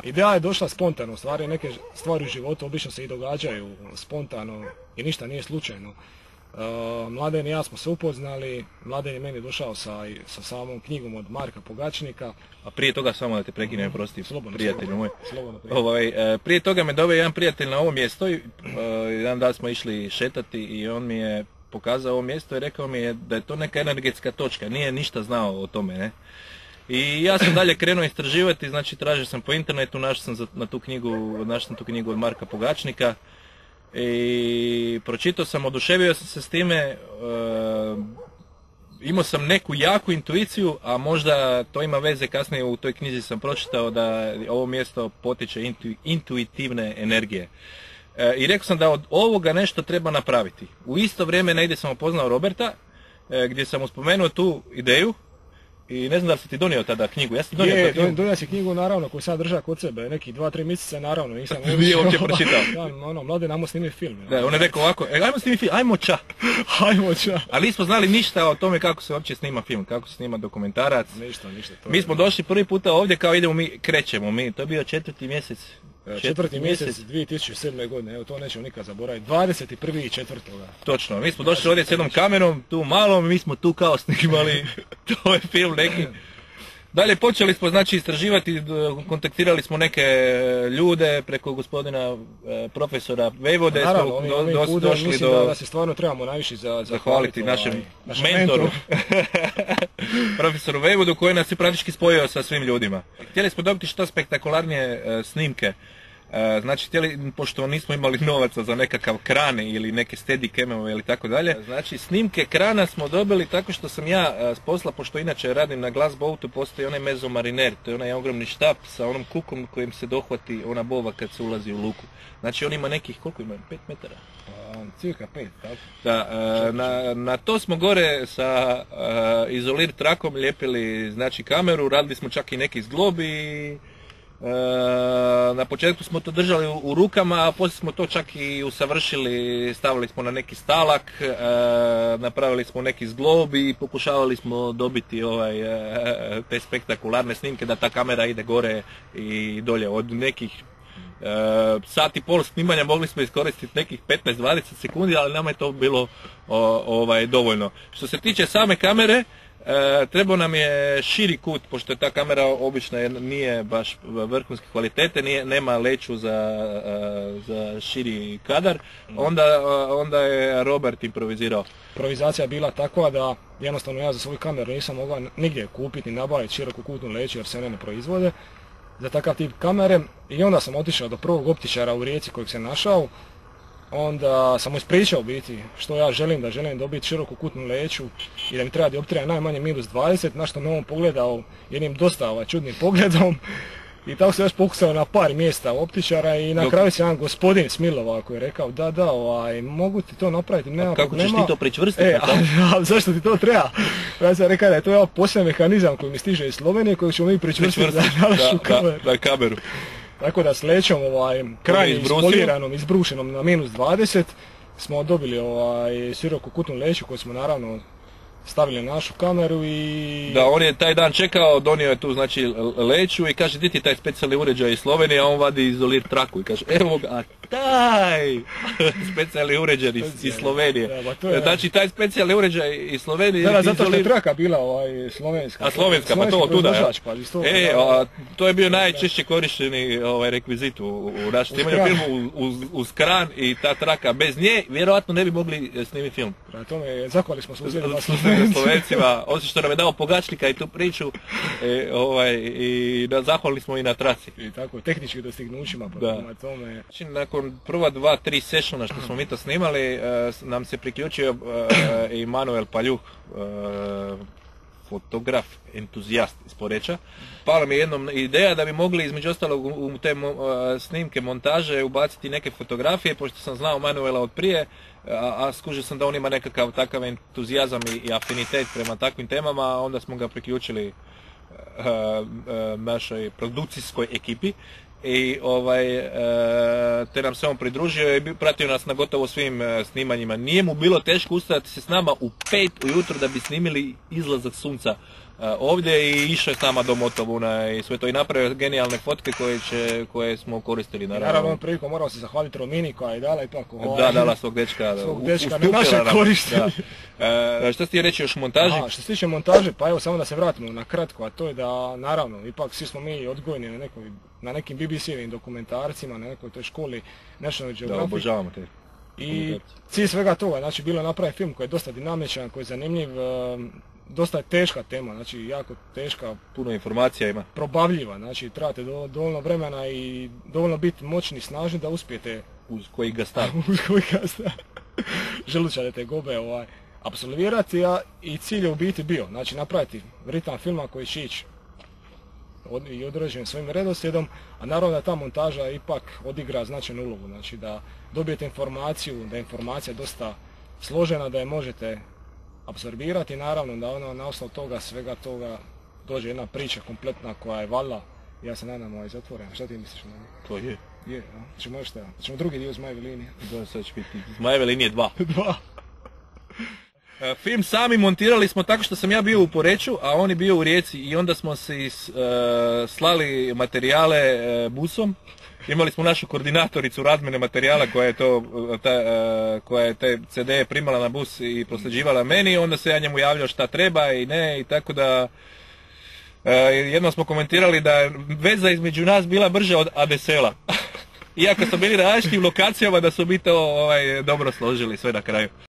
Ideja je došla spontano, stvari, neke stvari u životu obično se i događaju spontano i ništa nije slučajno. Mladen i ja smo se upoznali, Mladen je meni došao sa samom knjigom od Marka Pogačnika. A prije toga, samo da te prekinem, prosti, prijatelju moj. Slobodno, prije toga me doveo jedan prijatelj na ovo mjesto, jedan dan smo išli šetati i on mi je pokazao ovo mjesto i rekao mi je da je to neka energetska točka, nije ništa znao o tome, ne? I ja sam dalje krenuo istraživati, znači tražio sam po internetu, našao sam tu knjigu od Marka Pogačnika i pročitao sam, oduševio sam se s time, imao sam neku jaku intuiciju, a možda to ima veze, kasnije u toj knjizi sam pročitao da ovo mjesto potiče intuitivne energije. I rekao sam da od ovoga nešto treba napraviti. U isto vrijeme negdje sam upoznao Roberta, gdje sam mu spomenuo tu ideju. I ne znam da li si ti donio tada knjigu, ja sam donio si knjigu naravno koju sad drža kod sebe, nekih 2-3 mjeseca naravno, nisam nije uopće pročitao. Mladen, ajmo snimiti film. Da, on je rekao ovako, ajmo snimiti film, ajmo ča. Ajmo ča. Ali nismo znali ništa o tome kako se uopće snima film, kako se snima dokumentarac. Ništa. Mi smo došli prvi puta ovdje kao krećemo mi, to je bio 4. mjesec. 4. mjesec 2007. godine, evo to nećemo nikad zaboraviti, 21.4. Točno, mi smo došli ovdje s jednom kamerom, tu malom, mi smo tu kao snimali, to je film neki. Dalje počeli smo znači istraživati, kontaktirali smo neke ljude preko gospodina profesora Vejvode. Naravno, ovim došli mislim da se stvarno trebamo najviše zahvaliti našem mentoru, profesoru Vejvodu, koji nas je praktički spojio sa svim ljudima. Htjeli smo dobiti što spektakularnije snimke. Znači, pošto nismo imali novaca za nekakav kran ili neke steady camove ili tako dalje, znači snimke krana smo dobili tako što sam ja s posla, pošto inače radim na glass boatu, postoji onaj mezo mariner, to je onaj ogromni štap sa onom kukom kojim se dohvati ona bova kad se ulazi u luku. Znači on ima nekih, koliko ima, 5 metara? Cirka 5, tako? Da, na to smo gore sa izolir trakom lijepili znači kameru, radili smo čak i neki zglob i na početku smo to držali u rukama, a poslije smo to čak i usavršili, stavili smo na neki stalak, napravili smo neki zglob i pokušavali smo dobiti te spektakularne snimke da ta kamera ide gore i dolje. Od nekih sat i pol snimanja mogli smo iskoristiti nekih 15-20 sekundi, ali nama je to bilo dovoljno. Što se tiče same kamere, trebao nam je širi kut, pošto je ta kamera obična nije baš vrhunske kvalitete, nema leću za širi kadar, onda je Robert improvizirao. Improvizacija je bila takva da jednostavno ja za svoju kameru nisam mogao nigdje kupiti ni nabaviti širokokutnu leću jer se one ne proizvode za takav tip kamere i onda sam otišao do prvog optičara u Rijeci kojeg sam našao. Onda sam mu ispričao biti što ja želim, da želim dobiti širokokutnu leću i da mi treba dioptrija najmanje -20, na što me on pogledao jednim dosta čudnim pogledom i tako se još pokusao na par mjesta optičara i na kraju se jedan gospodin smilovao koji je rekao da, mogu ti to napraviti, nema problema. Kako ćeš ti to pričvrstiti? Zašto ti to treba? Ja sam rekao da je to jedan poseban mehanizam koji mi stiže iz Slovenije koji ćemo mi pričvrstiti za našu kameru. Tako da s lećom krajnje ispoliranom, izbrušenom na -20 smo dobili širokokutnu leću koju smo naravno stavili na našu kameru i... Da, on je taj dan čekao, donio je tu znači leću i kaže di ti taj specijalni uređaj iz Slovenije, a on vadi izolir traku i kaže evo ga, a taj specijalni uređaj iz Slovenije. Znači taj specijalni uređaj iz Slovenije... Da, zato što je traka bila slovenska. A slovenska, pa to otuda. To je bio najčešće korišteni rekvizit u našem snimanju filmu uz kran i ta traka. Bez nje vjerojatno ne bi mogli snimiti film. Na tome zahvali smo Slovencima, osim što nam je dao Pogačnika i tu priču i zahvalili smo i na traci. I tako, tehničkim dostignućima. Tome. Nakon prva 2-3 sessiona što smo mi to snimali, nam se priključio i Manuel Paljuh, fotograf, entuzijast iz Poreča. Pala mi je jednom ideja da bi mogli između ostalog u te snimke, montaže ubaciti neke fotografije, pošto sam znao Manuela od prije, a skužio sam da on ima nekakav takav entuzijazam i afinitet prema takvim temama, onda smo ga priključili našoj produkcijskoj ekipi i te nam se on pridružio i pratio nas na gotovo svim snimanjima. Nije mu bilo teško ustajati se s nama u 5 ujutro da bi snimili izlazak sunca ovdje i išao je s nama do Motovuna i sve to i napravio genijalne fotke koje smo koristili naravno. Naravno, ovom prilikom morao se zahvaliti Romini koja je dala ipak dala svog dečka na naše korištenje. Što ti je reći još montaži? Što se tiče montaže, pa evo samo da se vratimo na kratko, a to je da naravno ipak svi smo mi odgojeni na nekim BBC-evim dokumentarcima, na nekoj toj školi National Geographic. Da, obožavamo te. I cilj svega toga, znači bilo je napraviti film koji je dosta dinamičan, koji je zanimljiv, dosta je teška tema, znači jako teška. Puno informacija ima. Probavljiva, znači trebate dovoljno vremena i dovoljno biti moćni i snažni da uspijete uz koji ga stav. želučane te gobe apsolvirati, i cilj je u biti bio, znači napraviti ritam filma koji će ići i određenim svojim redoslijedom, a naravno da ta montaža ipak odigra značajnu ulogu, znači da dobijete informaciju, da je informacija dosta složena, da je možete apsorbirati, naravno da na osnovu toga, svega toga dođe jedna priča kompletna koja je valjda, ja se nadam, zatvorena. Šta ti misliš na to? To je. Je, ćemo drugi dio Zmajeve linije. Da, sad će biti Zmajeve linije 2. 2. Film sami montirali smo tako što sam ja bio u Poreču, a on je bio u Rijeci i onda smo se slali materijale busom. Imali smo našu koordinatoricu razmjene materijala koja je te CD primala na bus i prosljeđivala meni, onda se ja njemu javljao šta treba i ne, i tako da jednom smo komentirali da je veza između nas bila brža od ADSL-a. Iako smo bili na različitim lokacijama, da su mi to dobro složili sve na kraju.